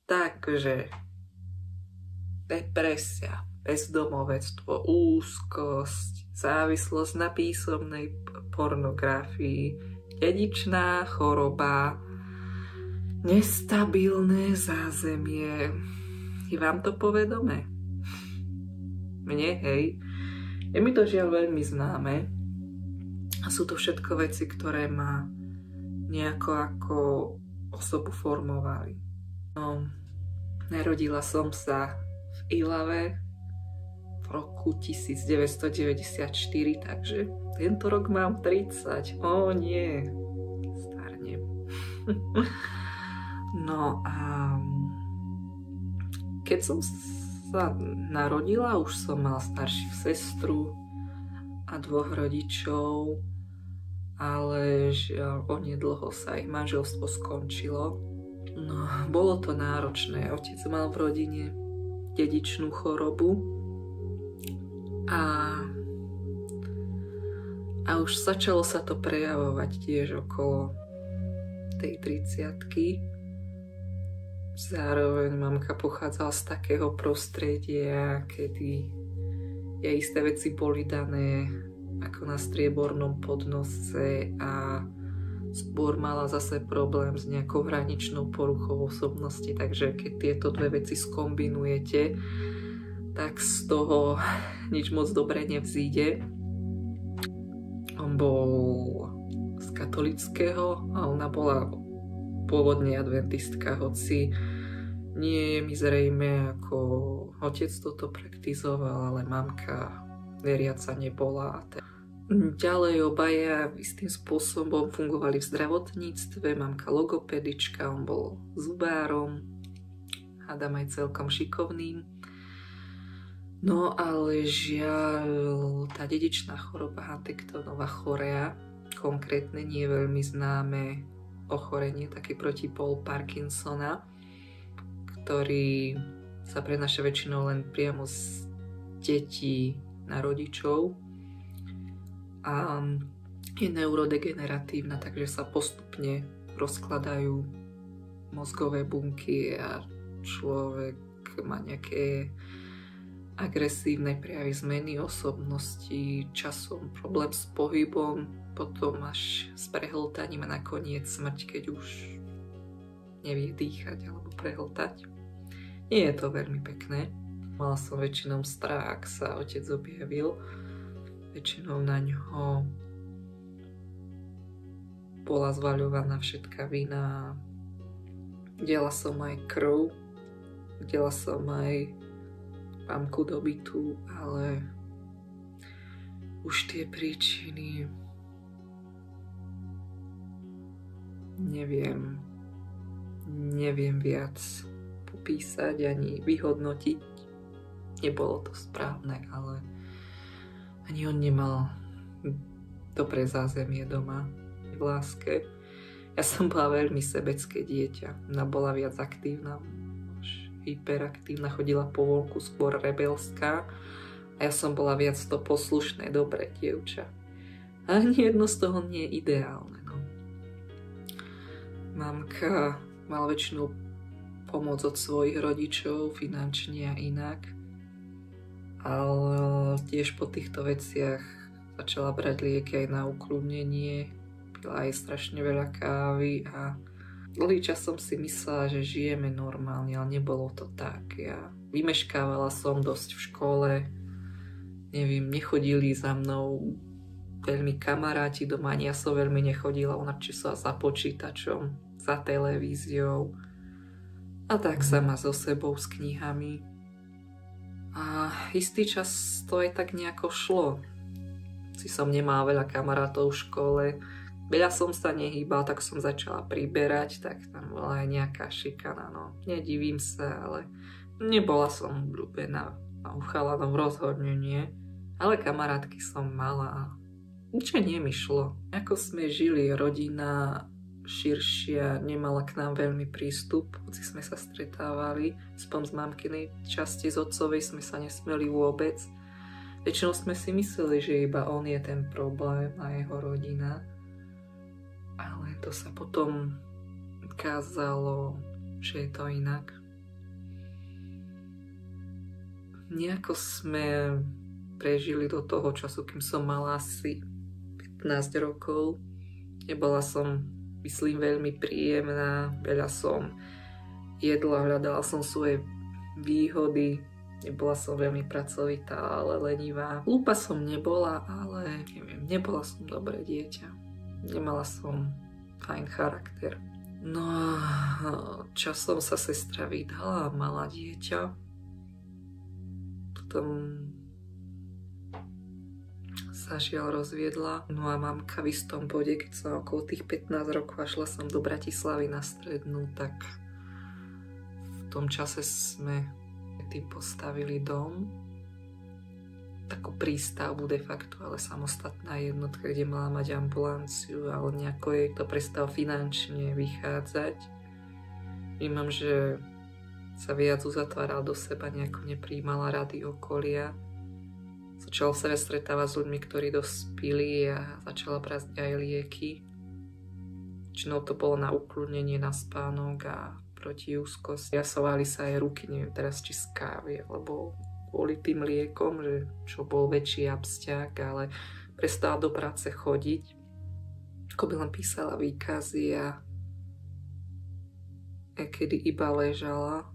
Takže depresia, bezdomovectvo, úzkosť, závislosť na písomnej pornografii, dedičná choroba, nestabilné zázemie. Je vám to povedomé? Mne, hej. Je mi to žiaľ veľmi známe. A sú to všetko veci, ktoré ma nejako ako osobu formovali. No, narodila som sa v Ilave v roku 1994, takže tento rok mám 30. Ó nie, starnem. No a keď som sa narodila, už som mala staršiu sestru a 2 rodičov, ale žiaľ, onedlho sa ich manželstvo skončilo. No, bolo to náročné. Otec mal v rodine dedičnú chorobu a už začalo sa to prejavovať tiež okolo tej 30-ky. Zároveň mamka pochádzala z takého prostredia, kedy jej isté veci boli dané ako na striebornom podnose a skôr mala zase problém s nejakou hraničnou poruchou osobnosti, takže keď tieto 2 veci skombinujete, tak z toho nič moc dobre nevzíde. On bol z katolického a ona bola pôvodne adventistka, hoci nie je mi zrejme, ako otec toto praktizoval, ale mamka veriaca nebola. Ďalej obaja istým spôsobom fungovali v zdravotníctve, mamka logopedička, on bol zubárom, hádam aj celkom šikovným. No ale žiaľ, tá dedičná choroba Huntingtonova chorea, konkrétne nie je veľmi známe ochorenie, taký protipol Parkinsona, ktorý sa prenáša väčšinou len priamo z detí na rodičov a je neurodegeneratívna, takže sa postupne rozkladajú mozgové bunky a človek má nejaké agresívne prejavy zmeny osobnosti, časom problém s pohybom, potom až s prehltaním a nakoniec smrť, keď už nevie dýchať alebo prehltať. Nie je to veľmi pekné. Mala som väčšinou strach, ak sa otec objavil. Väčšinou na ňoho bola zvaľovaná všetká vina. Dela som aj krv, dela som aj mamku dobitú, ale už tie príčiny neviem viac popísať ani vyhodnotiť. Nebolo to správne, ale ani on nemal dobré zázemie doma v láske. Ja som bola veľmi sebecké dieťa. Ona bola viac aktívna, hyperaktívna, chodila po vonku, skôr rebelská. A ja som bola viac to poslušné, dobré dievča. A ani jedno z toho nie je ideálne. No. Mamka mala väčšinu pomoc od svojich rodičov, finančne a inak. Ale tiež po týchto veciach začala brať lieky aj na ukludnenie. Pila aj strašne veľa kávy a dlhý čas som si myslela, že žijeme normálne, ale nebolo to tak. Ja vymeškávala som dosť v škole, nechodili za mnou veľmi kamaráti doma, ani ja som veľmi nechodila, ona či sa za počítačom, za televíziou a tak sama so sebou s knihami. A istý čas to aj tak nejako šlo. Si som nemala veľa kamarátov v škole, veľa som sa nehýbal, tak som začala priberať, tak tam bola aj nejaká šikana, no nedivím sa, ale nebola som obľúbená a u chalanov rozhodne nie, ale kamarátky som mala a nič nie mi šlo. Ako sme žili, rodina širšia nemala k nám veľmi prístup, hoci sme sa stretávali, aspoň z mamkynej časti, z otcovej sme sa nesmeli vôbec. Väčšinou sme si mysleli, že iba on je ten problém a jeho rodina. Ale to sa potom ukázalo, že je to inak. nejako sme prežili do toho času, kým som mala asi 15 rokov. Nebola som, myslím, veľmi príjemná, veľa som jedla, hľadala som svoje výhody, nebola som veľmi pracovitá, ale lenivá. Hlúpa som nebola, ale neviem, nebola som dobré dieťa. Nemala som fajn charakter. No a časom sa sestra vydala a mala dieťa. Potom sa žiaľ rozviedla. No a mamka v istom bode, keď som okolo tých 15 rokov a šla som do Bratislavy na strednú, tak v tom čase sme tým postavili dom. Takú prístavbu de facto, ale samostatná jednotka, kde mala mať ambulanciu, ale nejako jej to prestalo finančne vychádzať. Vnímam, že sa viac uzatváral do seba, nejako nepríjmala rady okolia. Začala sa stretávať s ľuďmi, ktorí dospili a začala brať aj lieky. Činou to bolo na ukludnenie, na spánok a proti úzkosti. Jasovali sa aj ruky, neviem teraz či z kávy, alebo kvôli tým liekom, že čo bol väčší absťák, ale prestala do práce chodiť. Ako by len písala výkazy a kedy iba ležala,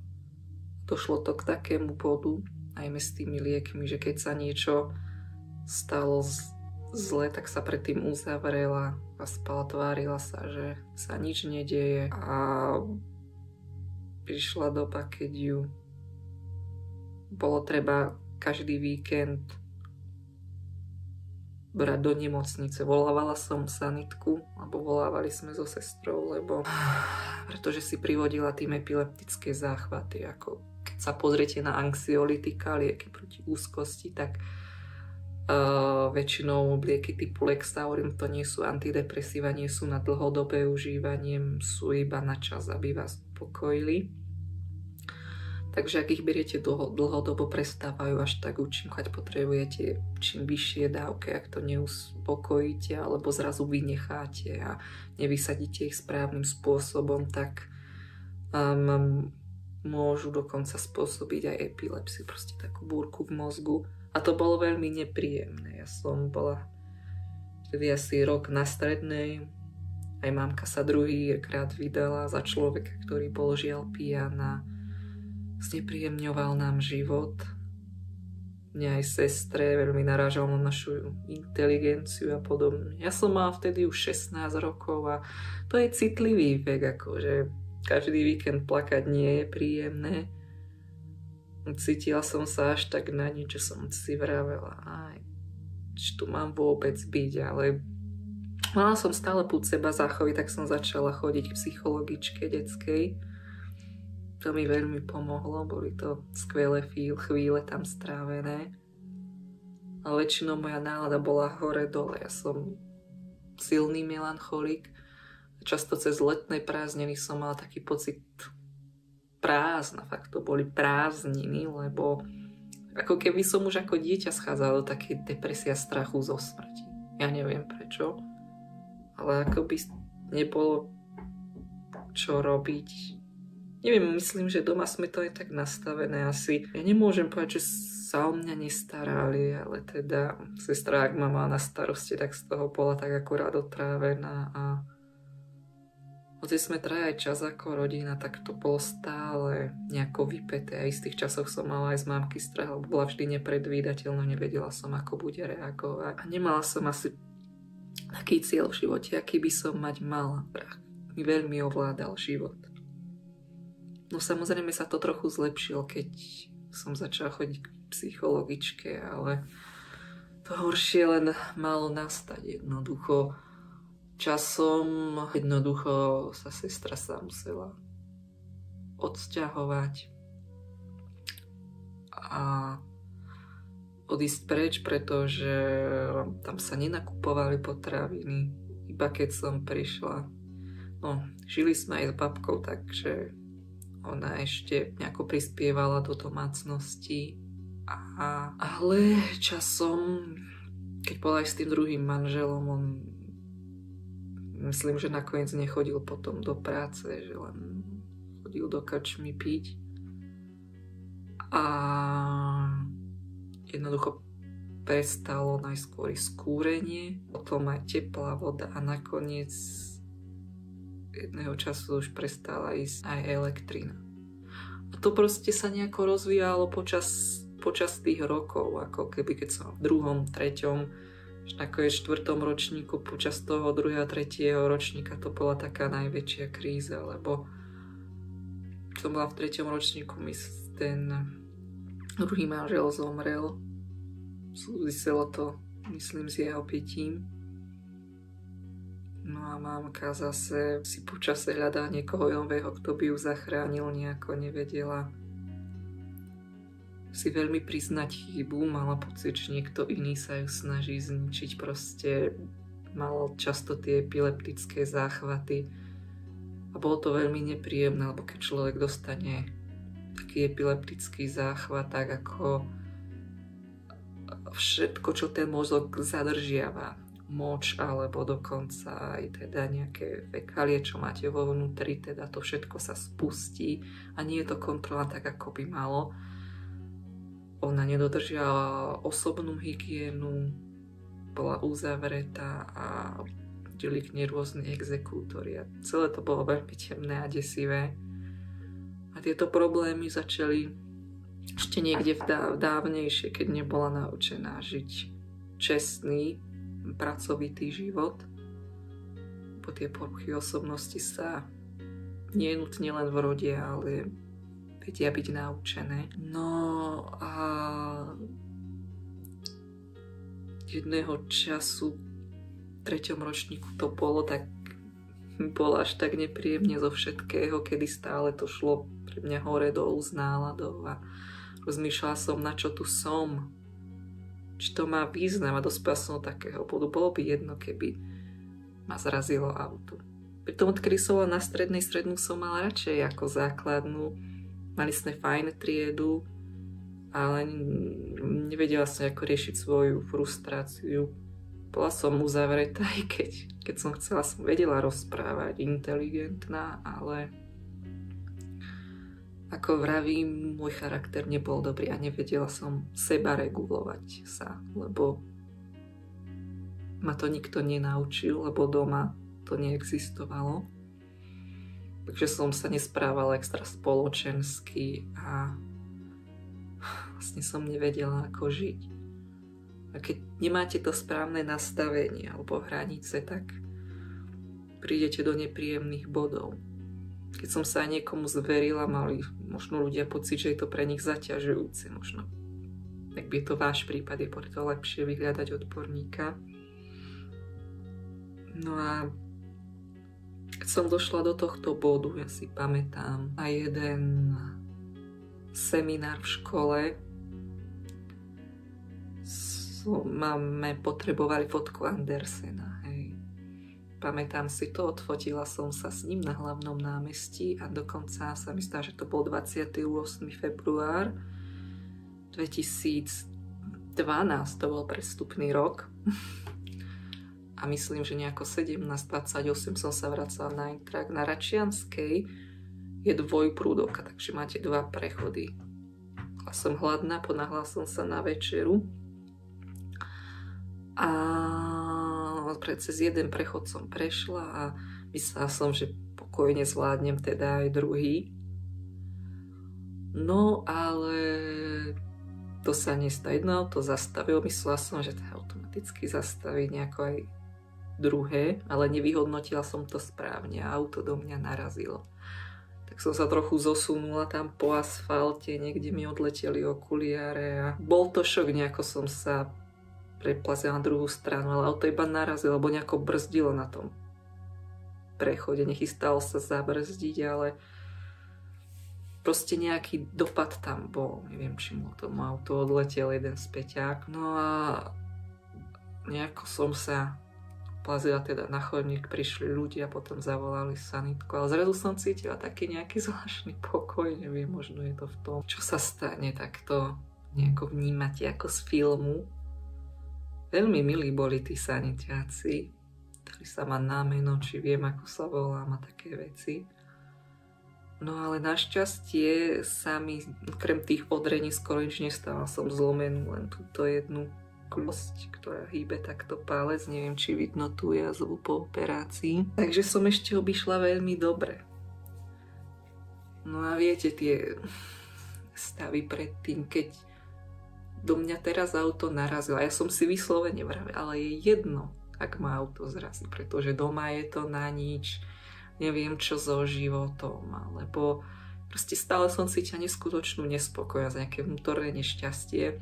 došlo to k takému bodu, najmä s tými liekmi, že keď sa niečo stalo zle, tak sa predtým uzavrela a spala, tvárila sa, že sa nič nedeje a prišla doba, keď ju bolo treba každý víkend brať do nemocnice. Volávala som sanitku, alebo volávali sme so sestrou, pretože si privodila tým epileptické záchvaty. Ako keď sa pozriete na anxiolitika, lieky proti úzkosti, tak väčšinou lieky typu Lexaurin to nie sú antidepresíva, nie sú na dlhodobé užívanie, sú iba na čas, aby vás upokojili. Takže ak ich beriete dlhodobo, prestávajú až tak účinkovať, potrebujete čím vyššie dávky, ak to neuspokojíte alebo zrazu vynecháte a nevysadíte ich správnym spôsobom, tak môžu dokonca spôsobiť aj epilepsiu, proste takú búrku v mozgu. A to bolo veľmi nepríjemné. Ja som bola vtedy asi rok na strednej, aj mamka sa druhýkrát vydala za človeka, ktorý bol žiaľ pijan a znepríjemňoval nám život. Mňa aj sestre veľmi narážal na našu inteligenciu a podobne. Ja som mala vtedy už 16 rokov a to je citlivý vek, akože každý víkend plakať nie je príjemné. Cítila som sa až tak na nič, že som si vravela, či tu mám vôbec byť, ale mala som stále púd seba záchovy, tak som začala chodiť k psychologičke detskej. To mi veľmi pomohlo, boli to skvelé chvíle tam strávené. Ale väčšinou moja nálada bola hore-dole. Ja som silný melancholik. Často cez letné prázdniny som mala taký pocit prázdna. Fakt to boli prázdniny, lebo ako keby som už ako dieťa schádzala do takej depresia strachu zo smrti. Ja neviem prečo, ale ako by nebolo čo robiť. Neviem, myslím, že doma sme to aj tak nastavené asi. Ja nemôžem povedať, že sa o mňa nestarali, ale teda sestra, ak ma mala na starosti, tak z toho bola tak akurát otrávená a hoci sme trajali čas ako rodina, tak to bolo stále nejako vypäté. A v istých časoch som mala aj z mámky strach, lebo bola vždy nepredvídateľná, nevedela som, ako bude reagovať. A nemala som asi taký cieľ v živote, aký by som mať mala. Mi veľmi ovládal život. No samozrejme sa to trochu zlepšilo, keď som začala chodiť k psychologičke, ale to horšie len malo nastať. Jednoducho časom sa sestra musela odsťahovať a odísť preč, pretože tam sa nenakupovali potraviny, iba keď som prišla. No, žili sme aj s babkou, takže ona ešte nejako prispievala do domácnosti. Ale časom, keď bola aj s tým druhým manželom, on myslím, že nakoniec nechodil potom do práce, že len chodil do krčmy piť. A jednoducho prestalo najskôr skúrenie, potom aj teplá voda a nakoniec jedného času už prestala ísť aj elektrina. A to proste sa nejako rozvíjalo počas tých rokov, ako keby keď som v 2., 3., až nakoniec 4. ročníku, počas toho 2. a 3. ročníka to bola taká najväčšia kríza, lebo som bola v 3. ročníku, ten druhý manžel zomrel. Súviselo to, myslím, s jeho pitím. No a mamka zase si počase hľadá niekoho nového, kto by ju zachránil, nejako nevedela si veľmi priznať chybu, mala pocit, že niekto iný sa ju snaží zničiť, proste mal často tie epileptické záchvaty a bolo to veľmi nepríjemné, lebo keď človek dostane taký epileptický záchvat, tak ako všetko, čo ten mozog zadržiava, moč alebo dokonca aj teda nejaké fekálie, čo máte vo vnútri, teda to všetko sa spustí a nie je to kontrola tak, ako by malo. Ona nedodržiala osobnú hygienu, bola uzavretá a chodili k nej rôzni exekútori. Celé to bolo veľmi temné a desivé. A tieto problémy začali ešte niekde dávnejšie, keď nebola naučená žiť čestný, pracovitý život. Po tie poruchy osobnosti sa nie nutne len v rode, ale vedia byť naučené. No a jedného času v 3. ročníku to bolo až tak nepríjemne zo všetkého, kedy stále to šlo pre mňa hore dolu z náladov a rozmýšľala som, na čo tu som. Či to má význam a dospela som do takého bodu. Bolo by jedno, keby ma zrazilo auto. Pri tom, odkedy som bola na strednú som mala radšej ako základnú. Mali sme fajn triedu, ale nevedela som, ako riešiť svoju frustráciu. Bola som uzavretá, aj keď som chcela, som vedela rozprávať, inteligentná, ale ako vravím, môj charakter nebol dobrý a nevedela som seba regulovať sa, lebo ma to nikto nenaučil, lebo doma to neexistovalo. Takže som sa nesprávala extra spoločensky a vlastne som nevedela, ako žiť. A keď nemáte to správne nastavenie alebo hranice, tak prídete do nepríjemných bodov. Keď som sa aj niekomu zverila, mali možno ľudia pocit, že je to pre nich zaťažujúce. Možno, ak by je to váš prípad, je preto lepšie vyhľadať odborníka. No a keď som došla do tohto bodu, ja si pamätám aj jeden seminár v škole. Máme potrebovali fotku Andersena. Hej. Pamätám si to, odfotila som sa s ním na hlavnom námestí a dokonca sa mi zdá, že to bol 28. február 2012, to bol prestupný rok. A myslím, že nejako 17:28 som sa vracala na Intrak. Na Račianskej je dvojprúdovka, takže máte 2 prechody. Bola som hladná, ponáhla som sa na večeru a cez jeden prechod som prešla a myslela som, že pokojne zvládnem teda aj druhý. No ale to sa nestalo. Jedno auto zastavilo, myslela som, že to automaticky zastaví nejako aj druhé, ale nevyhodnotila som to správne a auto do mňa narazilo. Tak som sa trochu zosunula tam po asfalte, niekde mi odleteli okuliare a bol to šok, nejako som sa preplazila na druhú stranu, ale auto iba narazilo, lebo nejako brzdilo na tom prechode, nechystalo sa zabrzdiť, ale proste nejaký dopad tam bol. Neviem, či mu tomu auto odletel jeden späťák. No a nejako som sa plazila teda na chodník, prišli ľudia, potom zavolali sanitku, ale zrazu som cítila taký nejaký zvláštny pokoj, neviem, možno je to v tom, čo sa stane, tak to nejako vnímate ako z filmu. Veľmi milí boli tí sanitáci, ktorí sa ma na meno, či viem, ako sa volám a také veci. No ale našťastie sa mi, krem tých odrení, skoro nič nestalo. Som zlomenú len túto jednu kosť, ktorá hýbe takto palec. Neviem, či vidno tú jazvu po operácii. Takže som ešte obišla veľmi dobre. No a viete, tie stavy predtým, keď do mňa teraz auto narazilo. Ja som si vyslovene vravela, ale je jedno, ak ma auto zrazí, pretože doma je to na nič. Neviem čo so životom, alebo proste stále som cítila neskutočnú nespokojnosť, nejaké vnútorné nešťastie.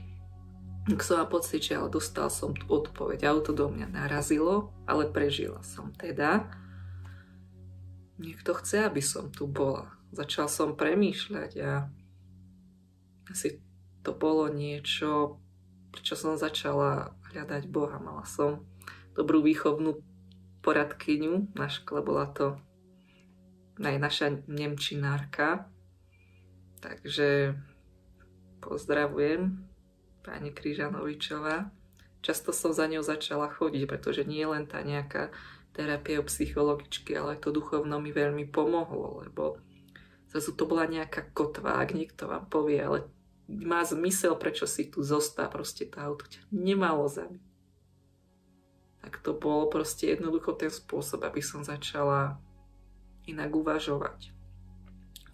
Tak som mám pocit, že ale dostal som tú odpoveď. Auto do mňa narazilo, ale prežila som teda. Niekto chce, aby som tu bola. Začal som premýšľať a asi to bolo niečo, prečo som začala hľadať Boha. Mala som dobrú výchovnú poradkyňu na škole, bola to aj naša nemčinárka, takže pozdravujem pani Kryžanovičová. Často som za ňou začala chodiť, pretože nie len tá nejaká terapia u psychologičky, ale to duchovno mi veľmi pomohlo, lebo zrazu to bola nejaká kotva, ak niekto vám povie, ale má zmysel, prečo si tu zostal, proste to auto ťa nemalo zabiť. Tak to bolo proste jednoducho ten spôsob, aby som začala inak uvažovať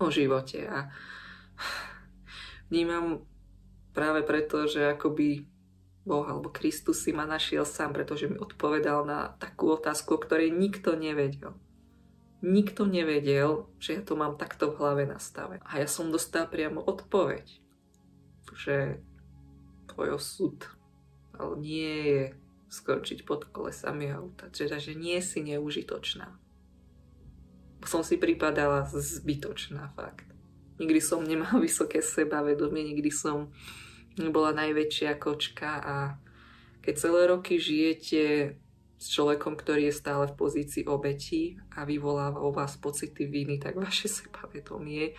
o živote a vnímam práve preto, že akoby Boh alebo Kristus si ma našiel sám, pretože mi odpovedal na takú otázku, o ktorej nikto nevedel. Nikto nevedel, že ja to mám takto v hlave nastavené. A ja som dostala priamo odpoveď, že tvoj osud ale nie je skončiť pod kolesami auta, teda, že nie si neužitočná. Som si pripadala zbytočná, fakt. Nikdy som nemala vysoké sebavedomie, nikdy som nebola najväčšia kočka a keď celé roky žijete s človekom, ktorý je stále v pozícii obeti a vyvoláva o vás pocity viny, tak vaše sebavedomie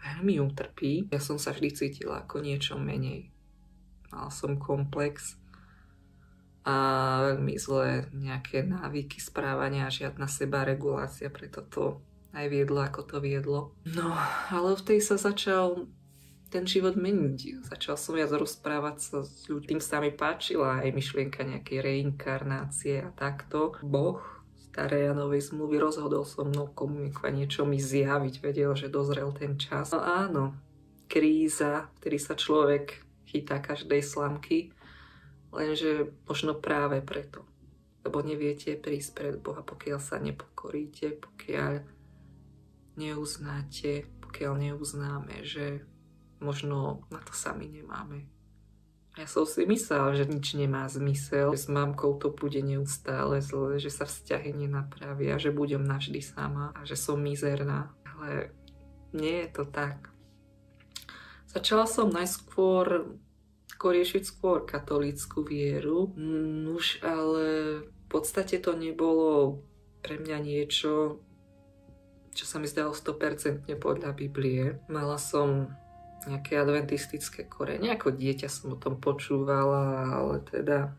veľmi utrpí. Ja som sa vždy cítila ako niečo menej. Mala som komplex a veľmi zlé nejaké návyky správania a žiadna sebaregulácia, preto to aj viedlo, ako to viedlo. No, ale v tej sa začal ten život meniť. Začal som viac rozprávať sa s ľuďmi, tým sa mi páčila aj myšlienka nejakej reinkarnácie a takto. Boh starej a novej zmluvy rozhodol so mnou komunikovať, niečo mi zjaviť, vedel, že dozrel ten čas. No áno, kríza, vtedy sa človek chytá každej slamky, lenže možno práve preto. Lebo neviete prísť pred Boha, pokiaľ sa nepokoríte, pokiaľ neuznáte, pokiaľ neuznáme, že možno na to sami nemáme. Ja som si myslela, že nič nemá zmysel, že s mamkou to bude neustále zle, že sa vzťahy nenapravia, že budem navždy sama a že som mizerná. Ale nie je to tak. Začala som najskôr riešiť skôr katolícku vieru. Nuž, ale v podstate to nebolo pre mňa niečo, čo sa mi zdalo 100% podľa Biblie. Mala som nejaké adventistické korene. Ako dieťa som o tom počúvala, ale teda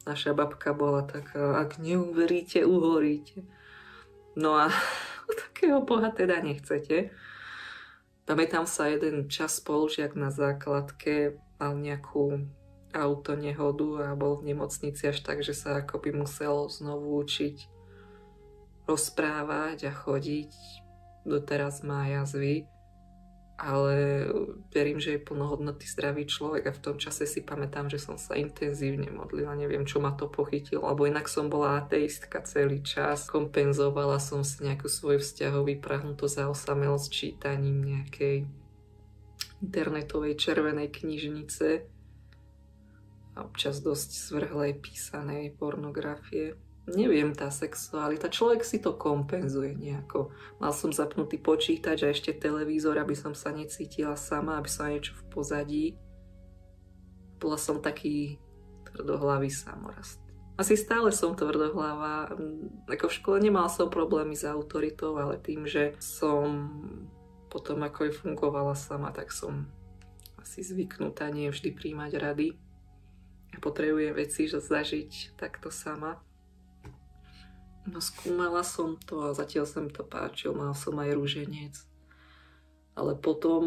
naša babka bola taká, ak neuveríte, uhoríte. No a takého Boha teda nechcete. Pamätám sa, jeden čas spolužiak na základke mal nejakú autonehodu a bol v nemocnici až tak, že sa akoby musel znovu učiť rozprávať a chodiť. Doteraz má jazvy, ale verím, že je plnohodnotný zdravý človek a v tom čase si pamätám, že som sa intenzívne modlila. Neviem, čo ma to pochytilo, alebo inak som bola ateistka celý čas. Kompenzovala som si nejakú svoju vzťahovú prahnutosť a osamelosť čítaním nejakej internetovej červenej knižnice a občas dosť zvrhlej písanej pornografie. Neviem, tá sexualita, človek si to kompenzuje nejako. Mal som zapnutý počítač a ešte televízor, aby som sa necítila sama, aby som niečo v pozadí. Bola som taký tvrdohlavý samorast. Asi stále som tvrdohlava. Ako v škole nemal som problémy s autoritou, ale tým, že som potom ako aj fungovala sama, tak som asi zvyknutá nie vždy príjmať rady. Ja potrebujem veci zažiť takto sama. No skúmala som to a zatiaľ sa mi to páčilo. Mal som aj ruženec. Ale potom,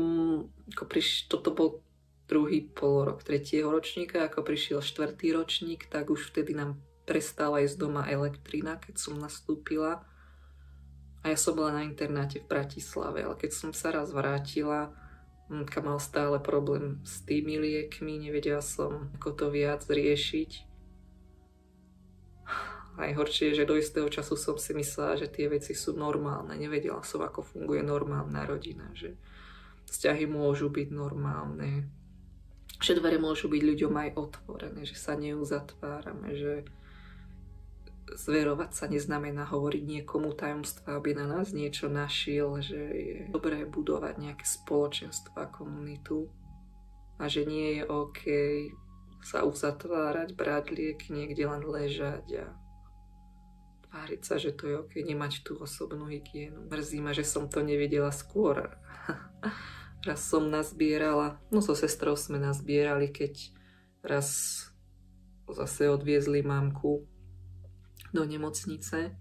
toto bol druhý polorok tretieho ročníka, ako prišiel štvrtý ročník, tak už vtedy nám prestala ísť doma elektrina, keď som nastúpila. A ja som bola na internáte v Bratislave, ale keď som sa raz vrátila, mamka mal stále problém s tými liekmi, nevedela som, ako to viac riešiť. Najhoršie je, že do istého času som si myslela, že tie veci sú normálne. Nevedela som, ako funguje normálna rodina, že vzťahy môžu byť normálne, že dvere môžu byť ľuďom aj otvorené, že sa neuzatvárame, že zverovať sa neznamená hovoriť niekomu tajomstva, aby na nás niečo našiel, že je dobré budovať nejaké spoločenstvo a komunitu a že nie je OK sa uzatvárať, brať lieky, niekde len ležať a tváriť sa, že to je OK, nemať tú osobnú hygienu. Mrzí ma, že som to nevedela skôr. Raz som nazbierala, so sestrou sme nazbierali, keď raz zase odviezli mamku do nemocnice.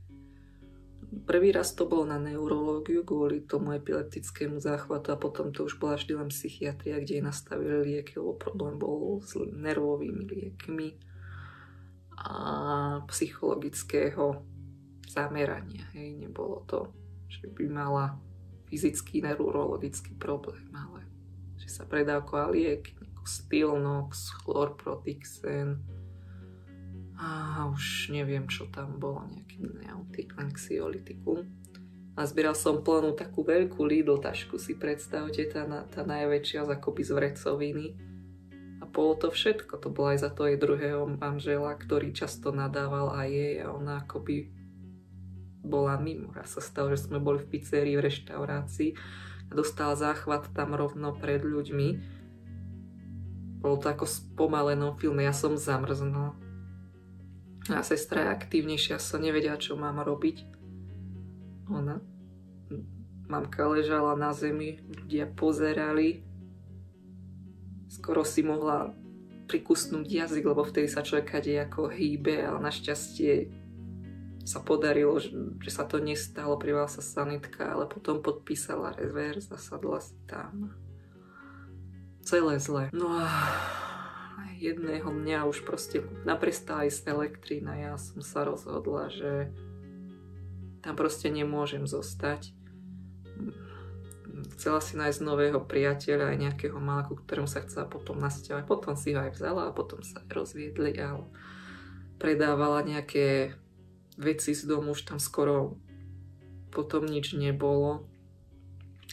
Prvý raz to bolo na neurológiu kvôli tomu epileptickému záchvatu a potom to už bola vždy len psychiatria, kde jej nastavili lieky, lebo problém bol s nervovými liekmi a psychologického zamerania. Hej, nebolo to, že by mala fyzický neurologický problém, ale že sa predávkoval liek, Stilnox, Chlorprotixen a už neviem, čo tam bolo, nejaký anxiolitikum. A zbieral som plnú takú veľkú Lidl tašku, si predstavte, tá najväčšia akoby z vrecoviny. A bolo to všetko, to bolo aj za toho jej druhého manžela, ktorý často nadával aj jej a ona akoby bola mimo. Raz sa stalo, že sme boli v pizzerii, v reštaurácii a dostala záchvat tam rovno pred ľuďmi. Bolo to ako v spomalenom filme, ja som zamrznula. A sestra je aktívnejšia, som nevedela, čo mám robiť. Mamka ležala na zemi, ľudia pozerali. Skoro si mohla prikusnúť jazyk, lebo vtedy sa človek kadejako hýbe, ale našťastie sa podarilo, že sa to nestalo, privala sa sanitka, ale potom podpísala revers a sadla si tam. Celé zle. No a jedného dňa už proste naprestala ísť elektrina. Ja som sa rozhodla, že tam proste nemôžem zostať. Chcela si nájsť nového priateľa, aj nejakého malého, ktorému sa chcela potom nasťahovať. Potom si ho aj vzala a potom sa aj rozviedli a predávala nejaké veci z domu, už tam skoro potom nič nebolo.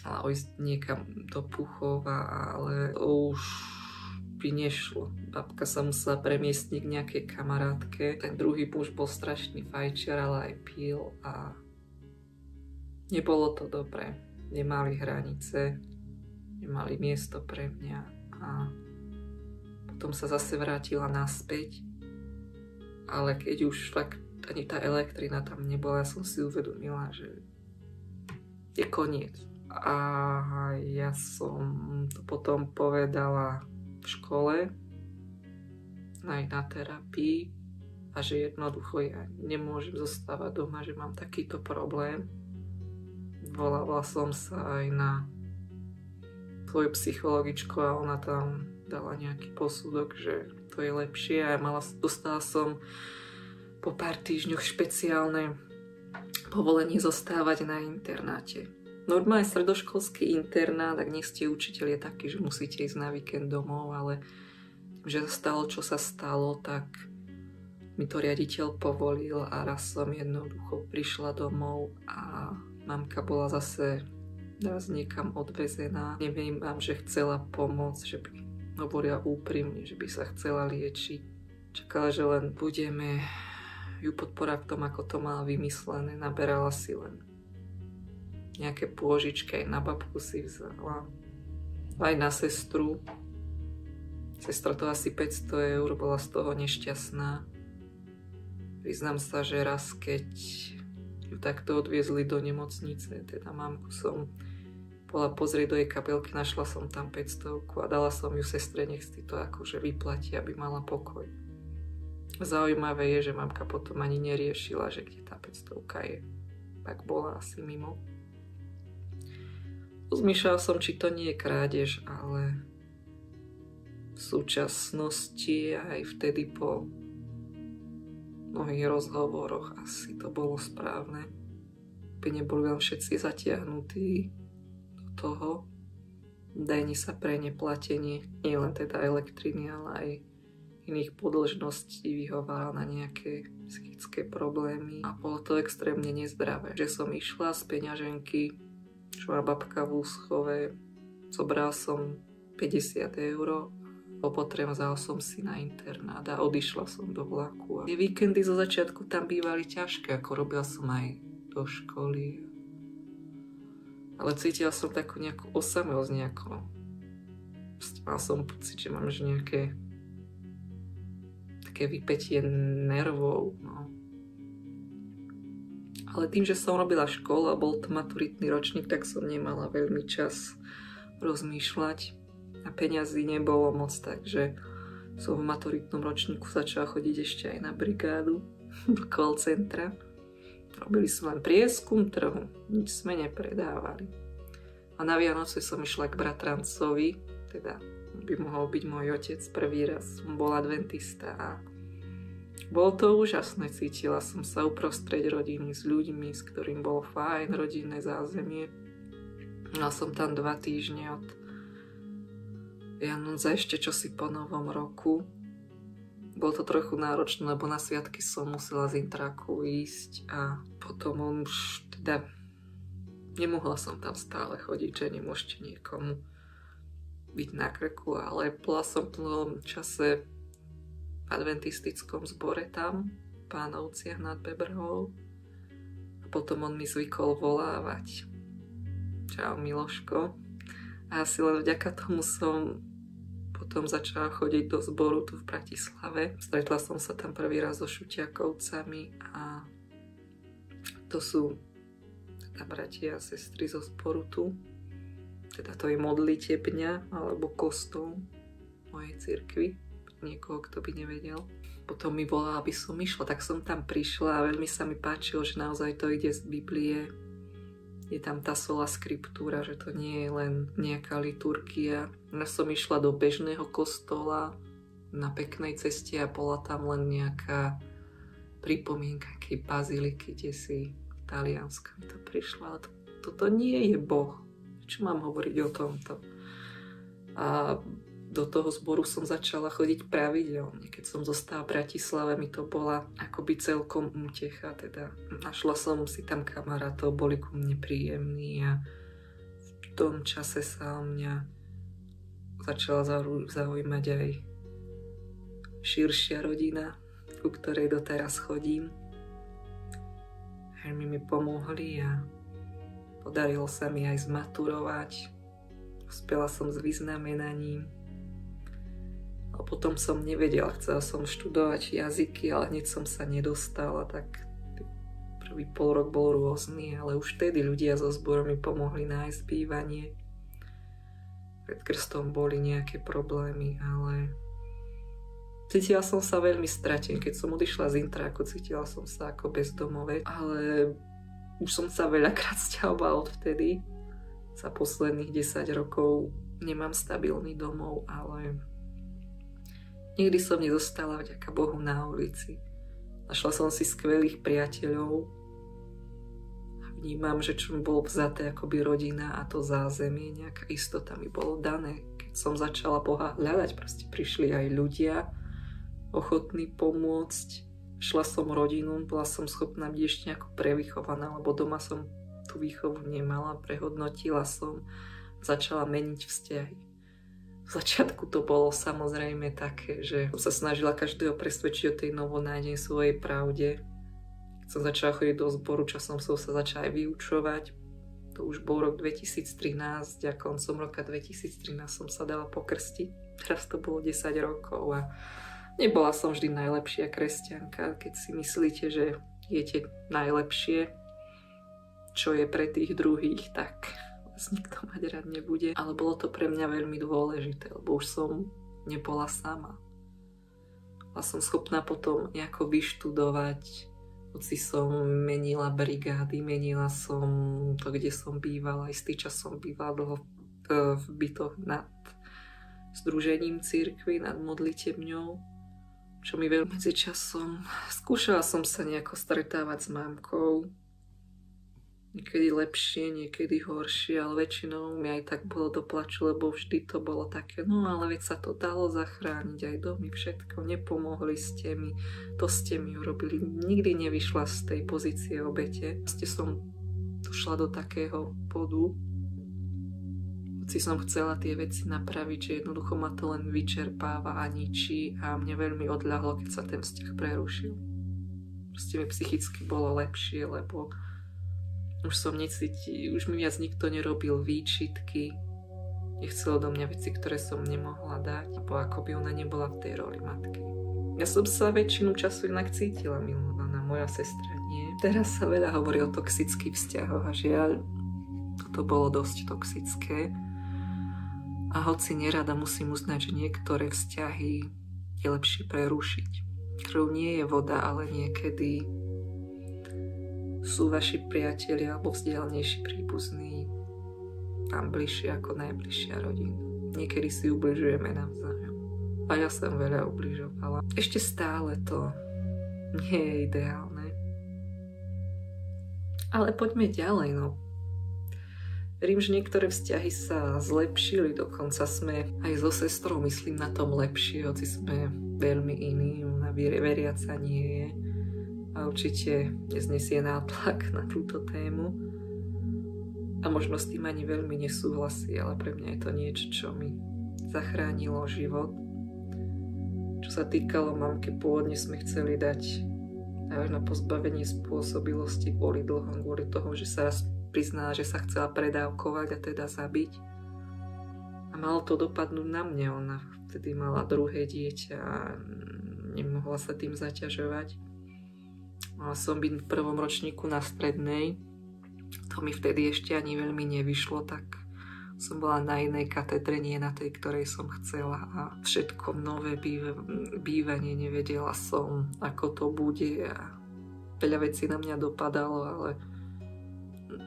Ale ísť niekam do Puchova, ale už by nešlo. Babka sa musela premiestniť k nejakej kamarátke. Ten druhý muž bol strašný fajčiar, ale aj pil a nebolo to dobré. Nemali hranice, nemali miesto pre mňa a potom sa zase vrátila naspäť. Ale keď už fakt ani tá elektrina tam nebola, ja som si uvedomila, že je koniec. A ja som to potom povedala v škole, aj na terapii, a že jednoducho ja nemôžem zostávať doma, že mám takýto problém. Volala som sa aj na svoju psychologičku a ona tam dala nejaký posudok, že to je lepšie a dostala som po pár týždňoch špeciálne povolenie zostávať na internáte. Normálne stredoškolský internát, ak nie ste učiteľ, je taký, že musíte ísť na víkend domov, ale tým, že stalo, čo sa stalo, tak mi to riaditeľ povolil a raz som jednoducho prišla domov a mamka bola zase raz niekam odvezená. Neviem vám, že chcela pomôcť, že by hovoria úprimne, že by sa chcela liečiť. Čakala, že len budeme ju podporať v tom, ako to má vymyslené. Naberala si len nejaké pôžičky, aj na babku si vzala. Aj na sestru. Sestra to asi 500 eur, bola z toho nešťastná. Priznám sa, že raz, keď ju takto odviezli do nemocnice, teda mamku som bola pozrieť do jej kabelky, našla som tam 500 a dala som ju sestre, nech si to akože vyplatí, aby mala pokoj. Zaujímavé je, že mamka potom ani neriešila, že kde tá 500 je. Tak bola asi mimo. Rozmýšľal som, či to nie je krádež, ale v súčasnosti aj vtedy po mnohých rozhovoroch asi to bolo správne. By neboli len všetci zatiahnutí do toho. Dajni sa pre neplatenie, nie len teda elektriny, ale aj iných podĺžností vyhováral na nejaké psychické problémy a bolo to extrémne nezdravé. Že som išla z peňaženky, čo má babka v úschove, zobral som 50 €, vzal som si na internát a odišla som do vlaku. Tie víkendy zo začiatku tam bývali ťažké, ako robila som aj do školy. Ale cítila som takú nejakú osamelosť nejako. Mal som pocit, že mám nejaké také vypätie nervov. No. Ale tým, že som robila školu a bol to maturitný ročník, tak som nemala veľmi čas rozmýšľať. A peňazí nebolo moc, takže som v maturitnom ročníku začala chodiť ešte aj na brigádu do call centra. Robili sme len prieskum trhu, nič sme nepredávali. A na Vianoce som išla k bratrancovi, teda by mohol byť môj otec, prvý raz som bola adventista a bolo to úžasné, cítila som sa uprostred rodiny s ľuďmi, s ktorým bolo fajn rodinné zázemie. Mala som tam 2 týždne od Vianoc ešte čosi po novom roku. Bolo to trochu náročné, lebo na sviatky som musela z intraku ísť a potom on už teda nemohla som tam stále chodiť, že nemôžete niekomu byť na krku, ale bola som v tom čase v adventistickom zbore tam, v Pánovciach nad Bebrhou. A potom on mi zvykol volávať: "Čau Miloško." A asi len vďaka tomu som potom začala chodiť do zboru tu v Bratislave. Stretla som sa tam prvý raz so Šutiakovcami a to sú teda bratia a sestry zo zboru tu. Teda to je modlitebňa alebo kostol mojej cirkvi. Niekoho, kto by nevedel. Potom mi volala, aby som išla, tak som tam prišla a veľmi sa mi páčilo, že naozaj to ide z Biblie. Je tam tá sola skriptúra, že to nie je len nejaká liturgia. Ja som išla do bežného kostola na peknej ceste a bola tam len nejaká pripomienka akej baziliky, kde si talianska mi to prišla. Ale toto nie je Boh. Čo mám hovoriť o tomto? A do toho zboru som začala chodiť pravidelne. Keď som zostala v Bratislave, mi to bola akoby celkom útecha. Teda našla som si tam kamarátov, boli ku mne príjemní a v tom čase sa o mňa začala zaujímať aj širšia rodina, ku ktorej doteraz chodím. Veľmi mi pomohli a podarilo sa mi aj zmaturovať. Uspela som s vyznamenaním. A potom som nevedela, chcela som študovať jazyky, ale hneď som sa nedostala, tak prvý pol rok bol rôzny, ale už vtedy ľudia zo zboru mi pomohli nájsť bývanie. Pred krstom boli nejaké problémy, ale cítila som sa veľmi stratený. Keď som odišla z intraku, cítila som sa ako bezdomovec, ale už som sa veľakrát sťahovala odvtedy. Za posledných 10 rokov nemám stabilný domov, ale nikdy som nezostala vďaka Bohu na ulici. Našla som si skvelých priateľov a vnímam, že čo mi bolo vzaté akoby rodina a to zázemie, nejaká istota mi bolo dané. Keď som začala Boha hľadať, proste prišli aj ľudia ochotní pomôcť. Šla som rodinu, bola som schopná byť ešte nejako prevychovaná, lebo doma som tú výchovu nemala, prehodnotila som, začala meniť vzťahy. V začiatku to bolo samozrejme také, že som sa snažila každého presvedčiť o tej novonádenej svojej pravde. Keď som začala chodiť do zboru, časom som sa začala aj vyučovať. To už bol rok 2013 a koncom roka 2013 som sa dala pokrstiť. Teraz to bolo 10 rokov a nebola som vždy najlepšia kresťanka. Keď si myslíte, že jete najlepšie, čo je pre tých druhých, tak nikto mať rád nebude. Ale bolo to pre mňa veľmi dôležité, lebo už som nebola sama. Bola som schopná potom nejako vyštudovať Hoci som menila brigády, menila som to, kde som bývala. Istý čas som bývala dlho v bytoch nad združením cirkvi, nad modlitebňou, čo mi veľmi medzičasom. Skúšala som sa nejako stretávať s mámkou. Niekedy lepšie, niekedy horšie, ale väčšinou mi aj tak bolo do plaču, lebo vždy to bolo také, no ale veď sa to dalo zachrániť, aj domy, všetko, nepomohli ste mi, to ste mi urobili. Nikdy nevyšla z tej pozície obete. Som došla do takého bodu, hoci som chcela tie veci napraviť, že jednoducho ma to len vyčerpáva a ničí a mne veľmi odľahlo, keď sa ten vzťah prerušil. Proste mi psychicky bolo lepšie, lebo už som necítil, už mi viac nikto nerobil výčitky, nechcel do mňa veci, ktoré som nemohla dať, lebo ako by ona nebola v tej roli matky. Ja som sa väčšinu času inak cítila milovaná, moja sestra nie. Teraz sa veľa hovorí o toxických vzťahoch a žiaľ, toto bolo dosť toxické. A hoci nerada musím uznať, že niektoré vzťahy je lepšie prerušiť. Krv nie je voda, ale niekedy sú vaši priatelia alebo vzdialenejší príbuzní tam bližšie ako najbližšia rodina. Niekedy si ubližujeme navzájom. A ja som veľa ubližovala. Ešte stále to nie je ideálne. Ale poďme ďalej, no. Verím, že niektoré vzťahy sa zlepšili, dokonca sme aj so sestrou, myslím, na tom lepšie, hoci sme veľmi iní, ona veriaca nie je. A určite neznesie nátlak na túto tému. A možno s tým ani veľmi nesúhlasí, ale pre mňa je to niečo, čo mi zachránilo život. Čo sa týkalo mamky, pôvodne sme chceli dať na pozbavenie spôsobilosti kvôli dlhom, kvôli toho, že sa raz priznala, že sa chcela predávkovať a teda zabiť. A malo to dopadnúť na mne. Ona vtedy mala druhé dieťa a nemohla sa tým zaťažovať. Mala som byť v prvom ročníku na strednej. To mi vtedy ešte ani veľmi nevyšlo, tak som bola na inej katedre, nie na tej, ktorej som chcela. A všetko nové bývanie, nevedela som, ako to bude. A veľa vecí na mňa dopadalo, ale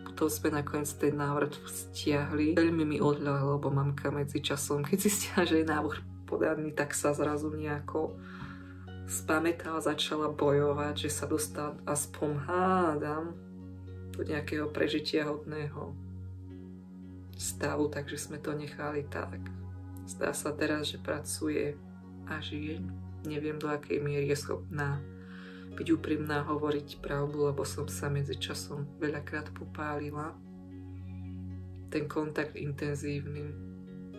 potom sme nakoniec ten návrat stiahli. Veľmi mi odľahlo, lebo mamka medzi časom, keď zistila, že je návrh podaný, tak sa zrazu nejako spamätala, začala bojovať, že sa dostala aspoň hádam do nejakého prežitia hodného stavu, takže sme to nechali tak. Zdá sa teraz, že pracuje a žije. Neviem, do akej miery je schopná byť úprimná, hovoriť pravdu, lebo som sa medzi časom veľakrát popálila. Ten kontakt intenzívny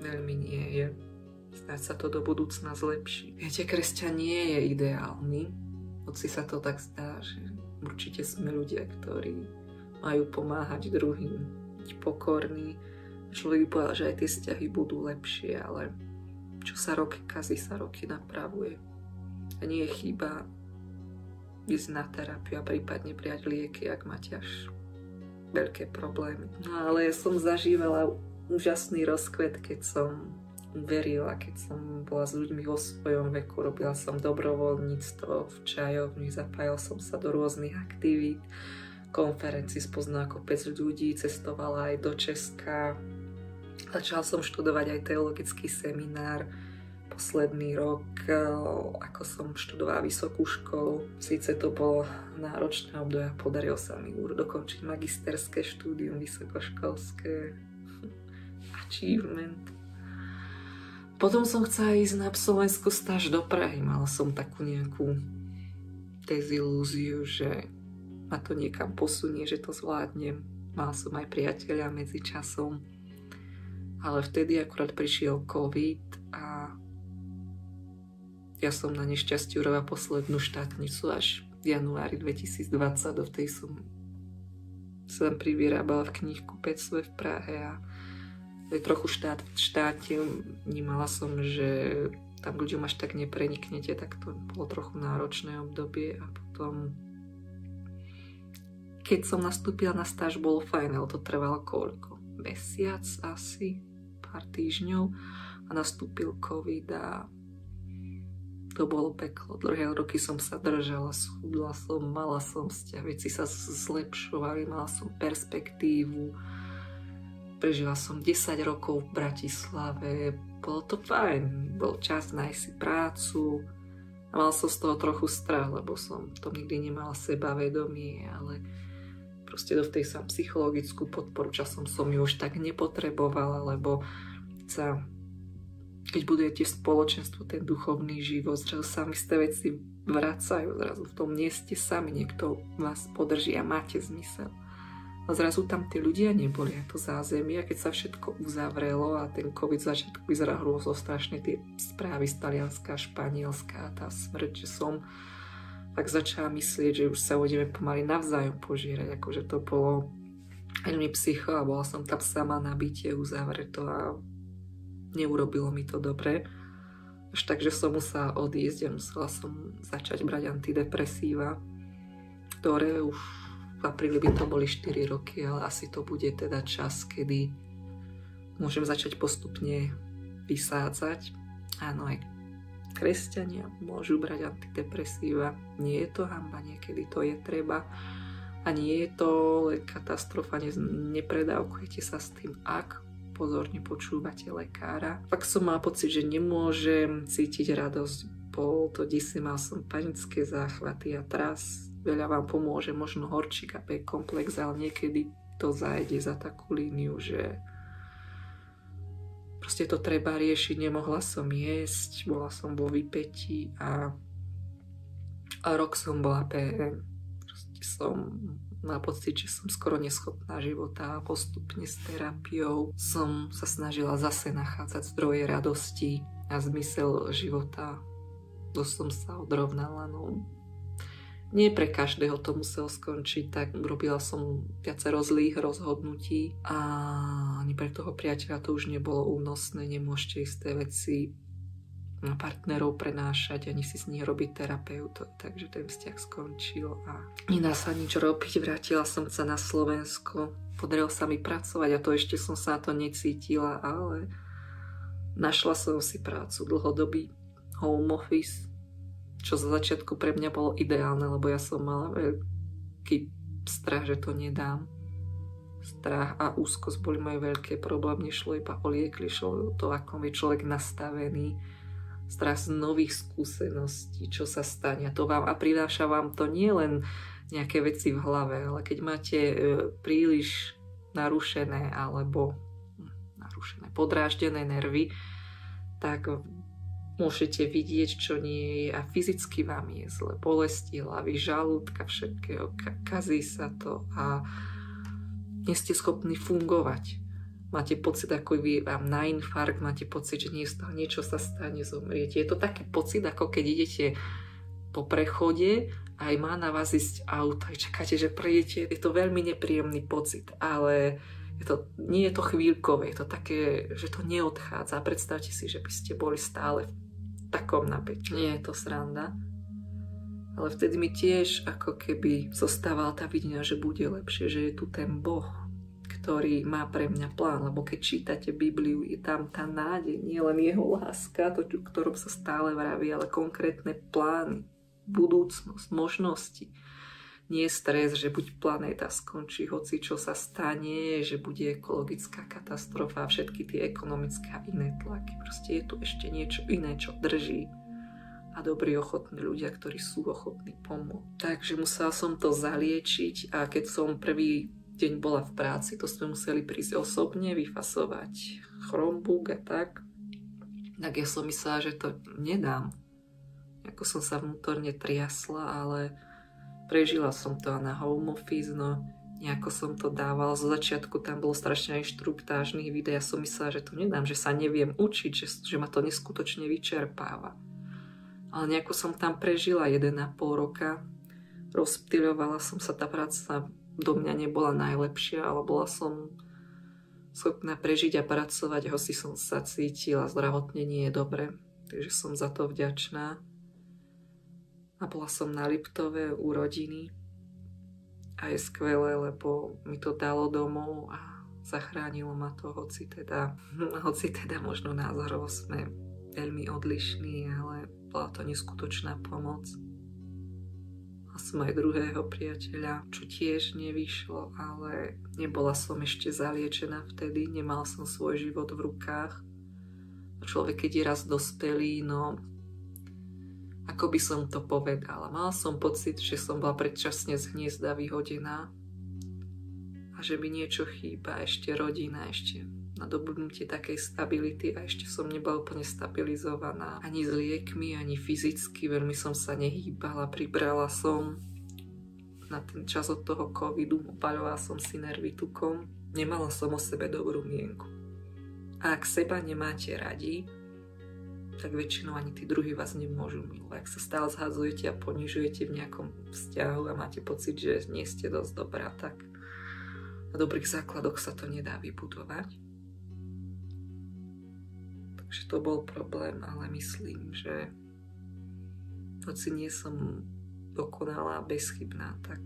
veľmi nie je. Snáď sa to do budúcna zlepší. Viete, kresťan nie je ideálny, hoci sa to tak zdá, že určite sme ľudia, ktorí majú pomáhať druhým, byť pokorní. Človek by povedal, že aj tie vzťahy budú lepšie, ale čo sa roky kazí, sa roky napravuje. A nie je chyba ísť na terapiu a prípadne prijať lieky, ak máte až veľké problémy. No ale ja som zažívala úžasný rozkvet, keď som verila, keď som bola s ľuďmi vo svojom veku, robila som dobrovoľníctvo v čajovni, zapájala som sa do rôznych aktivít, konferencií, spoznala kopec ľudí, cestovala aj do Česka. Začala som študovať aj teologický seminár. Posledný rok, ako som študovala vysokú školu, síce to bolo náročné obdobie, podarilo sa mi dokončiť magisterské štúdium vysokoškolské. Achievement. Potom som chcela ísť na absolventskú stáž do Prahy. Mala som takú nejakú dezilúziu, že ma to niekam posunie, že to zvládnem. Mala som aj priateľa medzi časom. Ale vtedy akurát prišiel COVID a ja som na nešťastie urobila poslednú štátnicu až v januári 2020. Dovtedy som sa privyrábala v knihkupectve v Prahe a trochu v štáte vnímala som, že tam ľuďom až tak nepreniknete, tak to bolo trochu náročné obdobie a potom keď som nastúpila na stáž, bolo fajn, ale to trvalo koľko? Mesiac asi, pár týždňov a nastúpil COVID a To bolo peklo. Dlhé roky som sa držala, schudla som, mala som vzťah, veci sa zlepšovali, mala som perspektívu. Prežila som 10 rokov v Bratislave, bolo to fajn, bol čas nájsť si prácu a mal som z toho trochu strach, lebo som to nikdy nemala sebavedomie, ale proste do tej som psychologickú podporu, časom som ju už tak nepotrebovala, lebo keď budujete spoločenstvo, ten duchovný život, zrazu sa mi z tie veci vracajú, zrazu v tom nie ste sami, niekto vás podrží a máte zmysel. A zrazu tam tí ľudia neboli, a to zázemie, a keď sa všetko uzavrelo a ten COVID začiatku vyzeral hrôzo strašne, tie správy z Talianska, Španielska, tá smrť, že som tak začala myslieť, že už sa budeme pomaly navzájom požírať, akože to bolo veľmi psycho a bola som tam sama na byte uzavreto a neurobilo mi to dobre. Až tak, že som musela odísť a musela som začať brať antidepresíva, ktoré už v apríli by to boli 4 roky, ale asi to bude teda čas, kedy môžem začať postupne vysádzať. Áno, aj kresťania môžu brať antidepresíva. Nie je to hanba, niekedy to je treba. A nie je to katastrofa, nepredávkujete sa s tým, ak pozorne počúvate lekára. Fakt som mala pocit, že nemôžem cítiť radosť. Bol to disy, mal som panické záchvaty a teraz veľa vám pomôže, možno horčík a B-komplex, ale niekedy to zajde za takú líniu, že proste to treba riešiť. Nemohla som jesť, bola som vo vypätí a rok som bola PM. Proste som mala pocit, že som skoro neschopná života a postupne s terapiou som sa snažila zase nachádzať zdroje radosti a zmysel života. Dosť som sa odrovnala, no nie pre každého to muselo skončiť, tak robila som viacero zlých rozhodnutí a ani pre toho priateľa to už nebolo únosné, nemôžete isté veci na partnerov prenášať, ani si z nich robiť terapeutov, takže ten vzťah skončil a nedá sa nič robiť. Vrátila som sa na Slovensko, podarilo sa mi pracovať a to ešte som sa na to necítila, ale našla som si prácu, dlhodobý home office, čo za začiatku pre mňa bolo ideálne, lebo ja som mala veľký strach, že to nedám. Strach a úzkosť boli moje veľké problémy, nešlo iba o lieky, šlo o to, ako je človek nastavený, strach z nových skúseností, čo sa stane. A prináša vám to nie len nejaké veci v hlave, ale keď máte príliš narušené alebo podráždené nervy, tak môžete vidieť, čo nie je a fyzicky vám je zle. Bolesti hlavy, žalúdka, všetkého. Kazí sa to a nie ste schopní fungovať. Máte pocit, ako vám na infarkt, máte pocit, že niečo sa stane, zomriete. Je to taký pocit, ako keď idete po prechode a aj má na vás ísť auto a čakáte, že prejdete. Je to veľmi nepríjemný pocit, ale nie je to chvíľkové, je to také, že to neodchádza. Predstavte si, že by ste boli stále v takom napätí. Nie je to sranda. Ale vtedy mi tiež ako keby zostávala tá videnia, že bude lepšie, že je tu ten Boh, ktorý má pre mňa plán. Lebo keď čítate Bibliu, je tam tá nádej, nie len jeho láska, to, o ktorom sa stále vraví, ale konkrétne plány, budúcnosť, možnosti. Nie stres, že buď planéta skončí, hoci čo sa stane, že bude ekologická katastrofa a všetky tie ekonomické a iné tlaky. Proste je tu ešte niečo iné, čo drží. A dobrí, ochotní ľudia, ktorí sú ochotní pomôcť. Takže musela som to zaliečiť a keď som prvý deň bola v práci, to sme museli prísť osobne, vyfasovať Chromebook a tak ja som myslela, že to nedám. Ako som sa vnútorne triasla, ale prežila som to na home office, no nejako som to dávala. Zo začiatku tam bolo strašne inštruktážnych videí, ja som myslela, že to nedám, že sa neviem učiť, že ma to neskutočne vyčerpáva. Ale nejako som tam prežila 1,5 roka, rozptýľovala som sa, tá práca do mňa nebola najlepšia, ale bola som schopná prežiť a pracovať, hoci som sa cítila zdravotne nie je dobre, takže som za to vďačná. A bola som na Liptove u rodiny a je skvelé, lebo mi to dalo domov a zachránilo ma to, hoci teda možno názorovo sme veľmi odlišní, ale bola to neskutočná pomoc. Mal som aj druhého priateľa, čo tiež nevyšlo, ale nebola som ešte zaliečená vtedy, nemal som svoj život v rukách. Človek, keď je raz dospelý, no ako by som to povedala, mal som pocit, že som bola predčasne z hniezda vyhodená a že mi niečo chýba, ešte rodina, ešte nadobudnutie takej stability a ešte som nebola úplne stabilizovaná ani s liekmi, ani fyzicky, veľmi som sa nehýbala, pribrala som na ten čas od toho covidu, opaľovala som si nervy tukom, nemala som o sebe dobrú mienku. A ak seba nemáte radi, tak väčšinou ani tí druhí vás nemôžu milovať. Ak sa stále zhadzujete a ponižujete v nejakom vzťahu a máte pocit, že nie ste dosť dobrá, tak na dobrých základoch sa to nedá vybudovať. Takže to bol problém, ale myslím, že hoci nie som dokonalá, bezchybná, tak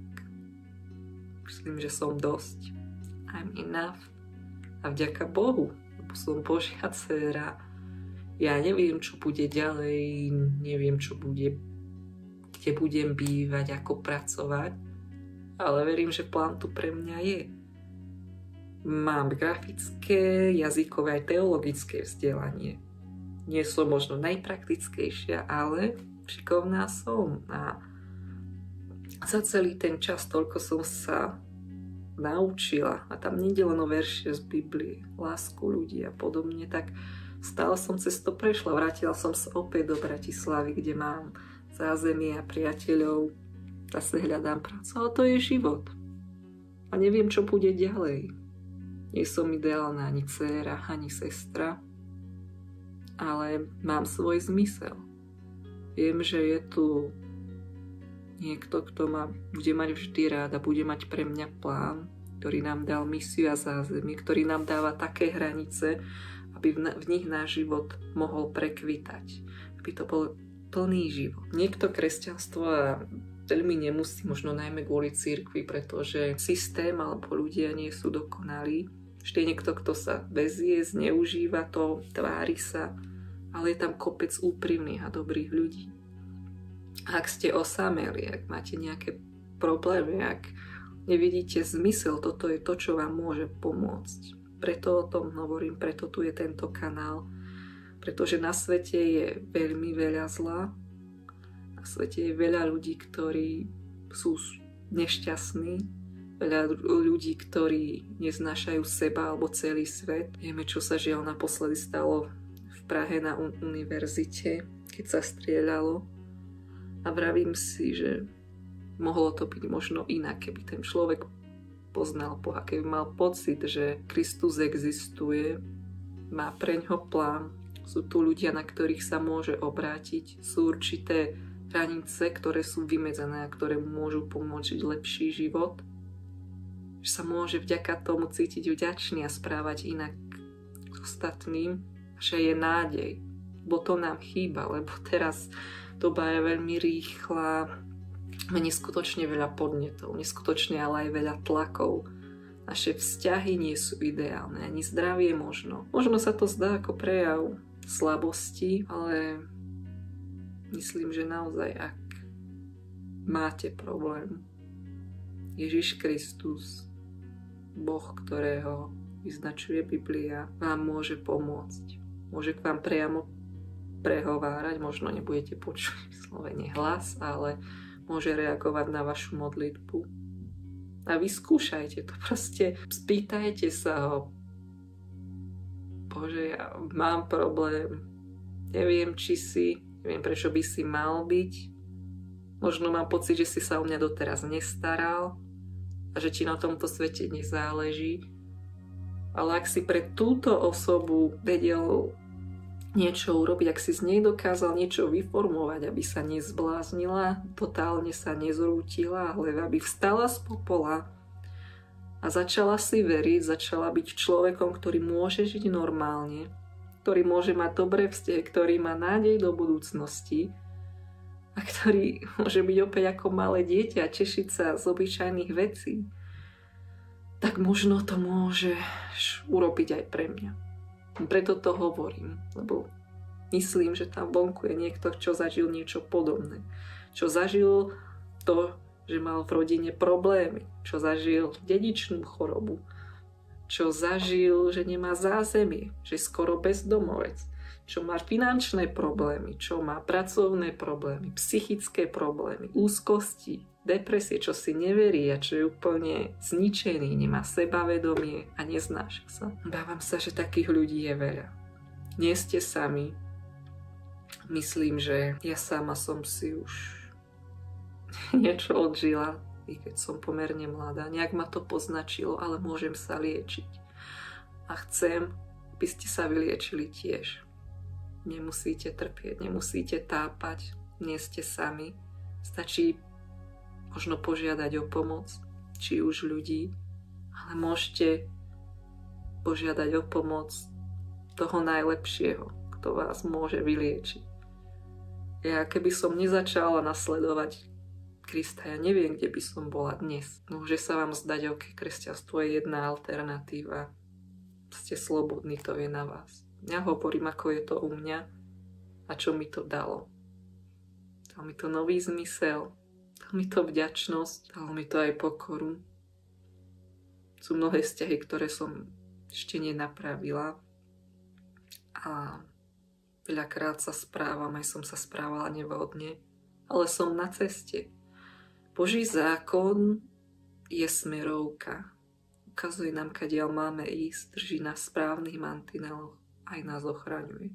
myslím, že som dosť. I'm enough. A vďaka Bohu, lebo som Božia dcéra. Ja neviem, čo bude ďalej, neviem, čo bude, kde budem bývať, ako pracovať, ale verím, že plán tu pre mňa je. Mám grafické, jazykové aj teologické vzdelanie. Nie som možno najpraktickejšia, ale šikovná som. A za celý ten čas toľko som sa naučila. A tam nie je len o verše z Biblie, lásku ľudí a podobne, tak stále som cez to prešla. Vrátila som sa opäť do Bratislavy, kde mám zázemie a priateľov. Zase hľadám prácu, ale to je život. A neviem, čo bude ďalej. Nie som ideálna ani dcéra, ani sestra, ale mám svoj zmysel. Viem, že je tu niekto, kto ma bude mať vždy rád a bude mať pre mňa plán, ktorý nám dal misiu a zázemie, ktorý nám dáva také hranice, aby v nich náš život mohol prekvitať. Aby to bol plný život. Niekto kresťanstvo a veľmi nemusí, možno najmä kvôli cirkvi, pretože systém alebo ľudia nie sú dokonalí. Vždy je niekto, kto sa vezie, zneužíva to, tvári sa, ale je tam kopec úprimných a dobrých ľudí. Ak ste osameli, ak máte nejaké problémy, ak nevidíte zmysel, toto je to, čo vám môže pomôcť. Preto o tom hovorím, preto tu je tento kanál, pretože na svete je veľmi veľa zla, na svete je veľa ľudí, ktorí sú nešťastní, veľa ľudí, ktorí neznášajú seba alebo celý svet. Vieme, čo sa žiaľ naposledy stalo v Prahe na univerzite, keď sa strieľalo. A vravím si, že mohlo to byť možno inak, keby ten človek poznal Boha, keby mal pocit, že Kristus existuje, má preňho plán, sú tu ľudia, na ktorých sa môže obrátiť, sú určité hranice, ktoré sú vymedzené a ktoré mu môžu pomôcť žiť lepší život, že sa môže vďaka tomu cítiť vďačný a správať inak k ostatným, že je nádej, bo to nám chýba, lebo teraz doba je veľmi rýchla, máme neskutočne veľa podnetov, neskutočne ale aj veľa tlakov. Naše vzťahy nie sú ideálne, ani zdravie možno. Možno sa to zdá ako prejav slabosti, ale myslím, že naozaj, ak máte problém, Ježiš Kristus, Boh, ktorého vyznačuje Biblia, vám môže pomôcť. Môže k vám priamo prehovárať, možno nebudete počuť vyslovene hlas, ale môže reagovať na vašu modlitbu. A vyskúšajte to, proste spýtajte sa ho. Bože, ja mám problém, neviem, neviem, prečo by si mal byť. Možno mám pocit, že si sa o mňa doteraz nestaral a že ti na tomto svete nezáleží. Ale ak si pre túto osobu vedel niečo urobiť, ak si z nej dokázal niečo vyformovať, aby sa nezbláznila, totálne sa nezrútila, ale aby vstala z popola a začala si veriť, začala byť človekom, ktorý môže žiť normálne, ktorý môže mať dobré vzťahy, ktorý má nádej do budúcnosti a ktorý môže byť opäť ako malé dieťa a tešiť sa z obyčajných vecí, tak možno to môžeš urobiť aj pre mňa. Preto to hovorím, lebo myslím, že tam vonku je niekto, čo zažil niečo podobné. Čo zažil to, že mal v rodine problémy. Čo zažil dedičnú chorobu. Čo zažil, že nemá zázemie. Že je skoro bezdomovec. Čo má finančné problémy. Čo má pracovné problémy. Psychické problémy. Úzkosti. Depresie, čo si neverí a čo je úplne zničený. Nemá sebavedomie a neznáša sa. Dávam sa, že takých ľudí je veľa. Nie ste sami. Myslím, že ja sama som si už niečo odžila, i keď som pomerne mladá. Nejak ma to poznačilo, ale môžem sa liečiť. A chcem, aby ste sa vyliečili tiež. Nemusíte trpieť, nemusíte tápať, nie ste sami. Stačí možno požiadať o pomoc, či už ľudí, ale môžete požiadať o pomoc toho najlepšieho, kto vás môže vyliečiť. Ja keby som nezačala nasledovať Krista, ja neviem, kde by som bola dnes. Môže sa vám zdať, ok, kresťanstvo je jedna alternatíva. Ste slobodní, to je na vás. Ja hovorím, ako je to u mňa a čo mi to dalo. Dalo mi to nový zmysel, dalo mi to vďačnosť, dalo mi to aj pokoru. Sú mnohé vzťahy, ktoré som ešte nenapravila a veľakrát sa správam, aj som sa správala nevhodne, ale som na ceste. Boží zákon je smerovka. Ukazuje nám, kadiaľ máme ísť, drží nás v správnych mantineloch, aj nás ochraňuje.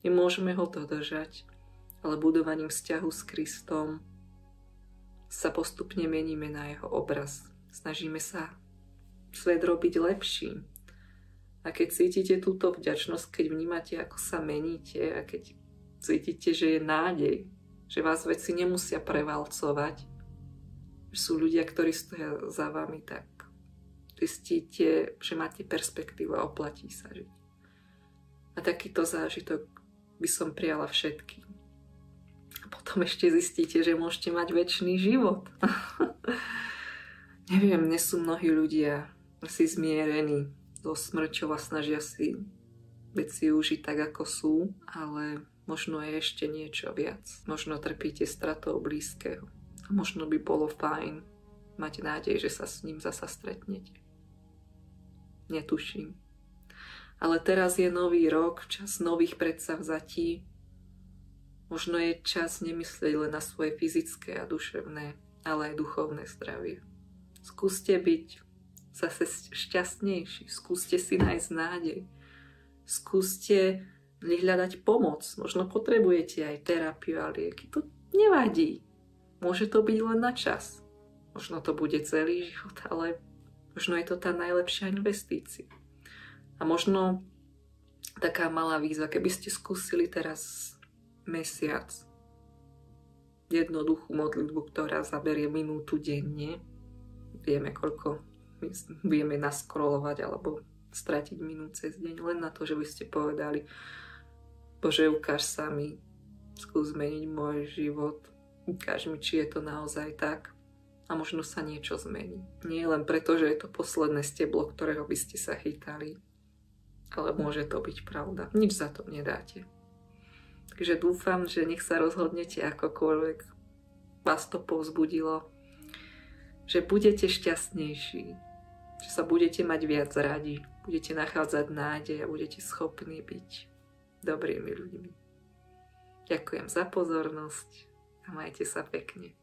Nemôžeme ho dodržať, ale budovaním vzťahu s Kristom sa postupne meníme na jeho obraz. Snažíme sa svet robiť lepším. A keď cítite túto vďačnosť, keď vnímate, ako sa meníte a keď cítite, že je nádej, že vás veci nemusia prevalcovať, že sú ľudia, ktorí stoja za vami, tak zistíte, že máte perspektívu a oplatí sa žiť. A takýto zážitok by som prijala všetkým. A potom ešte zistíte, že môžete mať večný život. Neviem, dnes sú mnohí ľudia asi zmierení so smrťou a snažia si veci užiť tak, ako sú, ale možno je ešte niečo viac. Možno trpíte stratou blízkeho. A možno by bolo fajn mať nádej, že sa s ním zasa stretnete. Netuším. Ale teraz je nový rok, čas nových predsavzatí. Možno je čas nemyslieť len na svoje fyzické a duševné, ale aj duchovné zdravie. Skúste byť zase šťastnejší, skúste si nájsť nádej, skúste hľadať pomoc. Možno potrebujete aj terapiu a lieky. To nevadí. Môže to byť len na čas. Možno to bude celý život, ale možno je to tá najlepšia investícia. A možno taká malá výzva, keby ste skúsili teraz mesiac jednoduchú modlitbu, ktorá zaberie minútu denne. Vieme, koľko budeme naskrolovať alebo stratiť minút cez deň, len na to, že by ste povedali: Bože, ukáž sa mi, skús zmeniť môj život, ukáž mi, či je to naozaj tak. A možno sa niečo zmení. Nie len preto, že je to posledné steblo, ktorého by ste sa chytali, ale môže to byť pravda. Nič za to nedáte. Takže dúfam, že nech sa rozhodnete akokoľvek vás to povzbudilo, že budete šťastnejší, že sa budete mať viac radi, budete nachádzať nádej a budete schopní byť dobrými ľuďmi. Ďakujem za pozornosť a majte sa pekne.